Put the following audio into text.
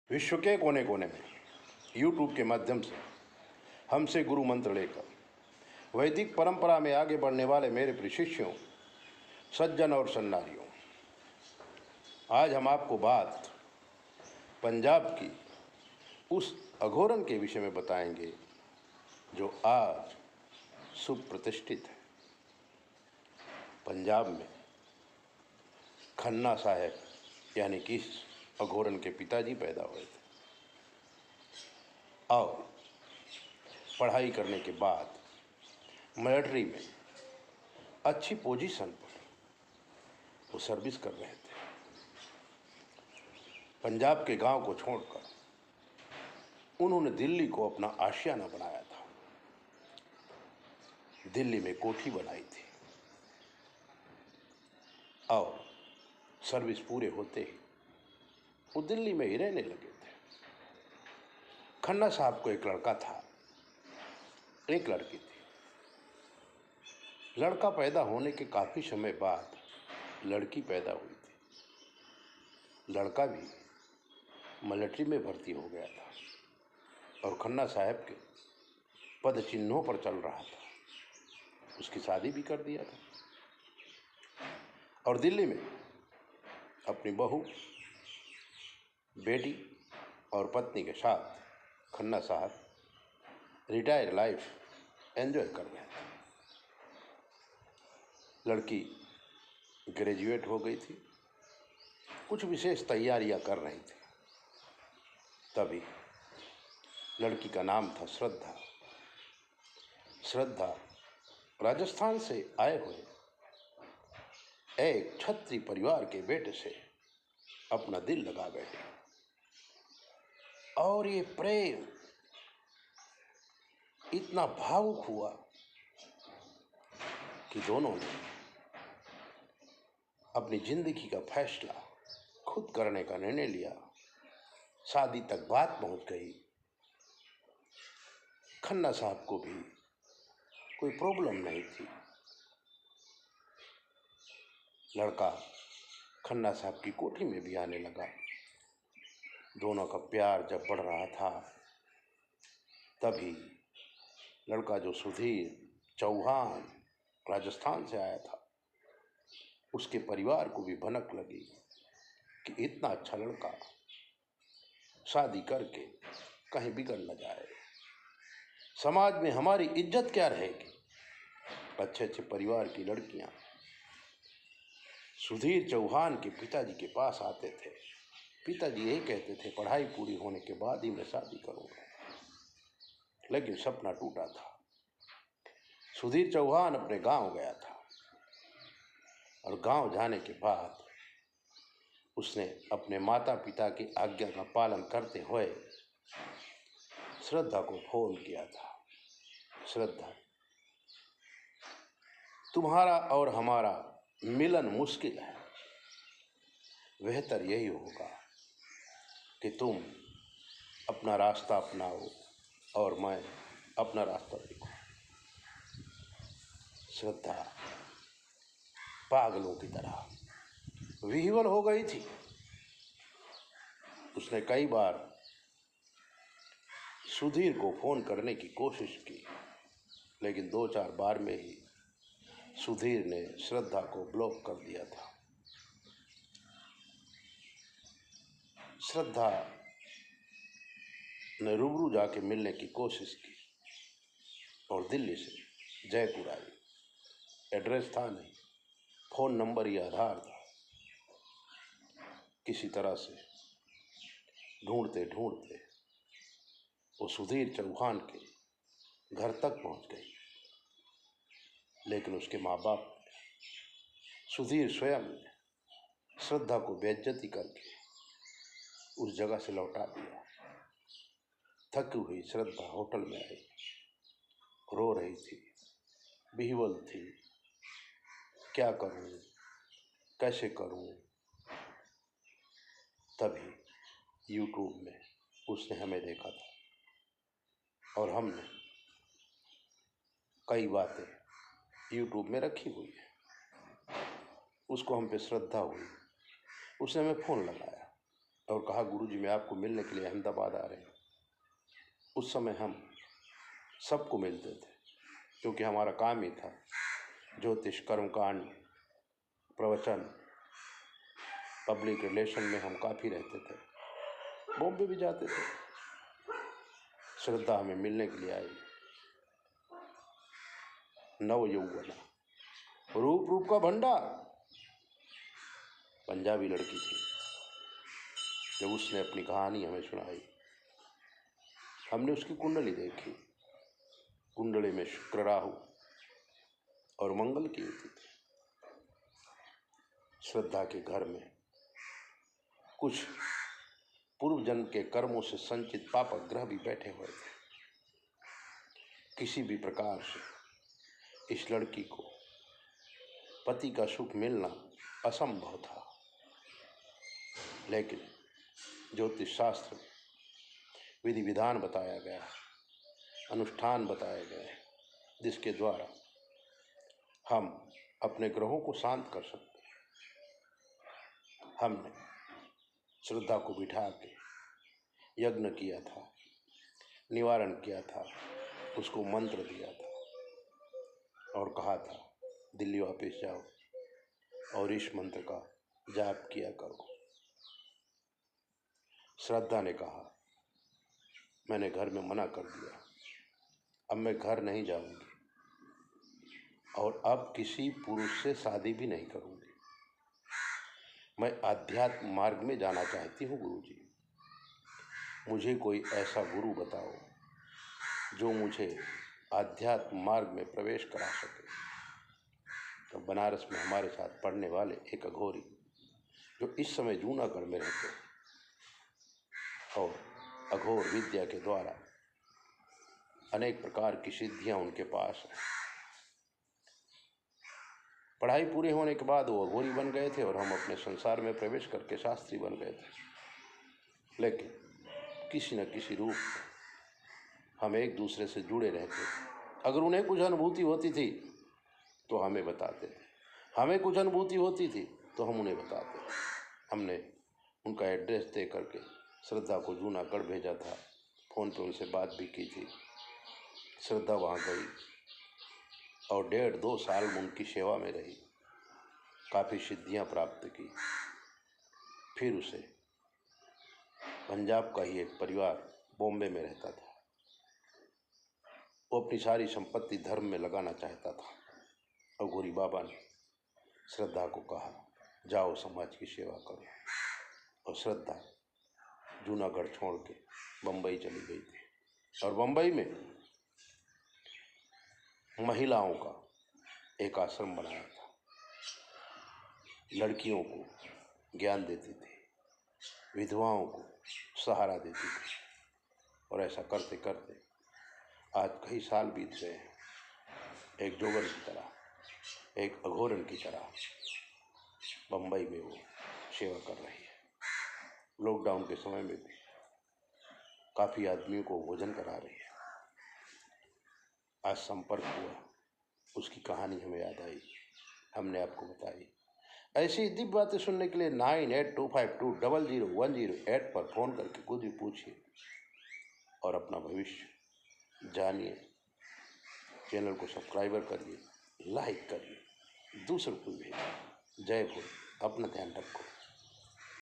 विश्व के कोने कोने में यूट्यूब के माध्यम से हमसे गुरु मंत्र लेकर वैदिक परंपरा में आगे बढ़ने वाले मेरे प्रिय शिष्यों, सज्जन और सन्नारियों, आज हम आपको बात पंजाब की उस अघोरन के विषय में बताएंगे जो आज सुप्रतिष्ठित है। पंजाब में खन्ना साहब यानी कि इस अघोरन के पिताजी पैदा हुए थे और पढ़ाई करने के बाद मिलिट्री में अच्छी पोजीशन पर वो सर्विस कर रहे थे। पंजाब के गांव को छोड़कर उन्होंने दिल्ली को अपना आशियाना बनाया था। दिल्ली में कोठी बनाई थी और सर्विस पूरे होते ही वो दिल्ली में ही रहने लगे थे। खन्ना साहब को एक लड़का था, एक लड़की थी। लड़का पैदा होने के काफ़ी समय बाद लड़की पैदा हुई थी। लड़का भी मिलिट्री में भर्ती हो गया था और खन्ना साहब के पद चिन्हों पर चल रहा था। उसकी शादी भी कर दिया था और दिल्ली में अपनी बहू, बेटी और पत्नी के साथ खन्ना साहब रिटायर लाइफ एंजॉय कर रहे थे। लड़की ग्रेजुएट हो गई थी, कुछ विशेष तैयारियां कर रही थी। तभी लड़की का नाम था श्रद्धा। श्रद्धा राजस्थान से आए हुए एक क्षत्रिय परिवार के बेटे से अपना दिल लगा बैठी और ये प्रेम इतना भावुक हुआ कि दोनों ने अपनी जिंदगी का फैसला खुद करने का निर्णय लिया। शादी तक बात पहुंच गई। खन्ना साहब को भी कोई प्रॉब्लम नहीं थी। लड़का खन्ना साहब की कोठी में भी आने लगा। दोनों का प्यार जब बढ़ रहा था तभी लड़का जो सुधीर चौहान राजस्थान से आया था, उसके परिवार को भी भनक लगी कि इतना अच्छा लड़का शादी करके कहीं बिगड़ न जाए, समाज में हमारी इज्जत क्या रहेगी। अच्छे अच्छे परिवार की लड़कियां सुधीर चौहान के पिताजी के पास आते थे। पिताजी यही कहते थे, पढ़ाई पूरी होने के बाद ही मैं शादी करूंगा। लेकिन सपना टूटा था। सुधीर चौहान अपने गांव गया था और गांव जाने के बाद उसने अपने माता पिता की आज्ञा का पालन करते हुए श्रद्धा को फोन किया था। श्रद्धा, तुम्हारा और हमारा मिलन मुश्किल है। बेहतर यही होगा कि तुम अपना रास्ता अपनाओ और मैं अपना रास्ता देखूं। श्रद्धा पागलों की तरह विह्वल हो गई थी। उसने कई बार सुधीर को फोन करने की कोशिश की, लेकिन 2-4 बार में ही सुधीर ने श्रद्धा को ब्लॉक कर दिया था। श्रद्धा ने रूबरू जाके मिलने की कोशिश की और दिल्ली से जयपुर आई। एड्रेस था नहीं, फोन नंबर ही आधार था। किसी तरह से ढूंढते ढूंढते वो सुधीर चौहान के घर तक पहुंच गई। लेकिन उसके माँ बाप, सुधीर स्वयं ने श्रद्धा को बेइज्जती करके उस जगह से लौटा दिया। थकी हुई श्रद्धा होटल में आई, रो रही थी, विह्वल थी। क्या करूं, कैसे करूं। तभी यूट्यूब में उसने हमें देखा था और हमने कई बातें यूट्यूब में रखी हुई है। उसको हम पे श्रद्धा हुई, उसने हमें फ़ोन लगाया और कहा, गुरुजी मैं आपको मिलने के लिए अहमदाबाद आ रहे हैं। उस समय हम सबको मिलते थे, क्योंकि हमारा काम ही था ज्योतिष, कर्मकांड, प्रवचन, पब्लिक रिलेशन में हम काफ़ी रहते थे। बॉम्बे भी जाते थे। श्रद्धा हमें मिलने के लिए आई। नव यौवना, रूप रूप का भंडार, पंजाबी लड़की थी। जब उसने अपनी कहानी हमें सुनाई, हमने उसकी कुंडली देखी। कुंडली में शुक्र, राहु और मंगल की युति थी। श्रद्धा के घर में कुछ पूर्व जन्म के कर्मों से संचित पापक ग्रह भी बैठे हुए थे। किसी भी प्रकार से इस लड़की को पति का सुख मिलना असंभव था, लेकिन ज्योतिष शास्त्र विधि विधान बताया गया, अनुष्ठान बताए गए, जिसके द्वारा हम अपने ग्रहों को शांत कर सकते हैं। हमने श्रद्धा को बिठा के यज्ञ किया था, निवारण किया था, उसको मंत्र दिया था और कहा था, दिल्ली वापस जाओ और इस मंत्र का जाप किया करो। श्रद्धा ने कहा, मैंने घर में मना कर दिया, अब मैं घर नहीं जाऊंगी और अब किसी पुरुष से शादी भी नहीं करूंगी। मैं आध्यात्म मार्ग में जाना चाहती हूँ गुरुजी। मुझे कोई ऐसा गुरु बताओ जो मुझे आध्यात्म मार्ग में प्रवेश करा सके। तो बनारस में हमारे साथ पढ़ने वाले एक अघोरी, जो इस समय जूनागढ़ में रहते हैं और अघोर विद्या के द्वारा अनेक प्रकार की सिद्धियां उनके पास हैं। पढ़ाई पूरे होने के बाद वो अघोरी बन गए थे और हम अपने संसार में प्रवेश करके शास्त्री बन गए थे। लेकिन किसी न किसी रूप में हम एक दूसरे से जुड़े रहते थे। अगर उन्हें कुछ अनुभूति होती थी तो हमें बताते थे, हमें कुछ अनुभूति होती थी तो हम उन्हें बताते थे। हमने उनका एड्रेस दे करके श्रद्धा को जूनागढ़ भेजा था। फ़ोन पे उनसे बात भी की थी। श्रद्धा वहाँ गई और 1.5-2 साल में उनकी सेवा में रही, काफ़ी सिद्धियाँ प्राप्त की। फिर उसे पंजाब का ही एक परिवार बॉम्बे में रहता था, वो अपनी सारी संपत्ति धर्म में लगाना चाहता था और गोरी बाबा ने श्रद्धा को कहा, जाओ समाज की सेवा करो। और श्रद्धा जूनागढ़ छोड़ के बम्बई चली गई थी और बम्बई में महिलाओं का एक आश्रम बनाया था। लड़कियों को ज्ञान देती थी, विधवाओं को सहारा देती थी और ऐसा करते करते आज कई साल बीत गए हैं। एक जोगर की तरह, एक अघोरन की तरह बम्बई में वो सेवा कर रही है। लॉकडाउन के समय में भी काफ़ी आदमियों को भोजन करा रही है। आज संपर्क हुआ, उसकी कहानी हमें याद आई, हमने आपको बताई। ऐसी दिव्य बातें सुनने के लिए 9825200108 पर फ़ोन करके कुछ भी पूछिए और अपना भविष्य जानिए। चैनल को सब्सक्राइबर करिए, लाइक करिए, दूसरों को भेजिए। जय भोले, अपना ध्यान रखो।